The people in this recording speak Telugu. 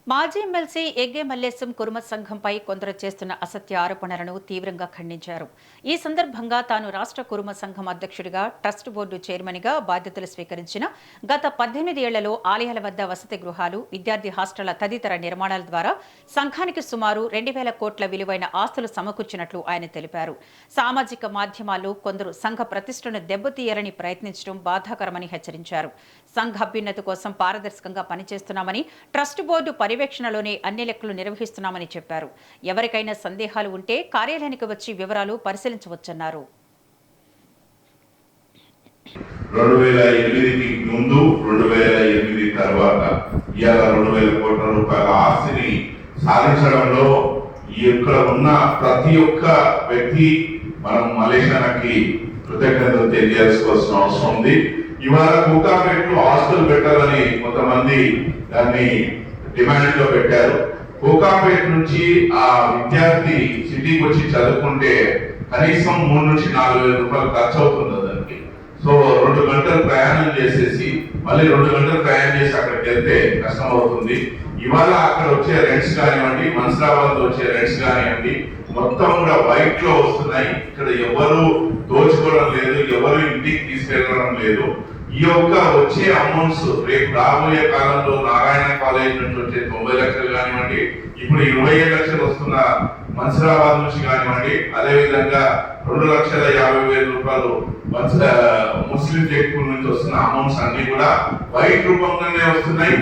మాజీ ఎమ్మెల్సీ ఎగ్గే మల్లేశం కుర్మ సంఘంపై కొందరు చేస్తున్న అసత్య ఆరోపణలను తీవ్రంగా ఖండించారు. ఈ సందర్భంగా తాను రాష్ట్ర కుర్మ సంఘం అధ్యక్షుడిగా, ట్రస్ట్ బోర్డు చైర్మన్గా బాధ్యతలు స్వీకరించిన గత 18 ఏళ్లలో ఆలయాల వద్ద వసతి గృహాలు, విద్యార్థి హాస్టళ్ల తదితర నిర్మాణాల ద్వారా సంఘానికి సుమారు 2,000 కోట్ల విలువైన ఆస్తులు సమకూర్చినట్లు ఆయన తెలిపారు. సామాజిక మాధ్యమాల్లో కొందరు సంఘ ప్రతిష్టను దెబ్బతీయాలని ప్రయత్నించడం బాధాకరమని హెచ్చరించారు. సంఘ అభ్యున్నతి కోసం పారదర్శకంగా పనిచేస్తున్నామని, ట్రస్ట్ బోర్డు పర్యవేక్షణలోనే అన్ని లెక్కలు నిర్వహిస్తున్నామని చెప్పారు. ఎవరికైనా సందేహాలు ఉంటే కార్యాలయానికి వచ్చి వివరాలు పరిశీలించవచ్చన్నారు. 2008కి ముందు 2008 తర్వాత ఇవాళ 2,000 కోట్ల రూపాయల ఆస్తిని సాధించడంలో ఇక్కడ ఉన్న ప్రతి ఒక్క వ్యక్తి మనం మలేషియాకి కృతజ్ఞతలు తెలియజేసుకోవాల్సిన అవసరం ఉంది. ఇవాళ కోకాపేటలో హాస్టల్ పెట్టాలని కొంతమంది దాన్ని డిమాండ్ లో పెట్టారు. కోకాపేట నుంచి ఆ విద్యార్థి సిటీకి వచ్చి చదువుకుంటే కనీసం 3 నుంచి 4,000 రూపాయలు ఖర్చు అవుతుంది దానికి. సో 2 గంటలు ప్రయాణం చేసేసి మళ్ళీ 2 గంటలు ప్రయాణం చేసి అక్కడికి వెళ్తే కష్టం అవుతుంది. ఇవాళ అక్కడ వచ్చే రెంట్స్ కానివ్వండి, మన్సరాబాద్ వచ్చే రెంట్స్ కానివ్వండి, మొత్తం కూడా వైట్ లో వస్తున్నాయి. ఇక్కడ ఎవరు దోచుకోవడం లేదు, ఎవరు ఇంటికి తీసుకెళ్ళడం లేదు. ఈ యొక్క వచ్చే అమౌంట్స్ రేపు రాబోయే కాలంలో నారాయణ కాలేజ్ నుంచి వచ్చే 90 లక్షలు కానివ్వండి, ఇప్పుడు 27 లక్షలు వస్తున్న మన్సరాబాద్ నుంచి కానివ్వండి, అదేవిధంగా 2,50,000 రూపాయలు ముస్లిం టెక్ నుంచి వస్తున్న అమౌంట్స్ అన్ని కూడా వైట్ రూపంగానే వస్తున్నాయి.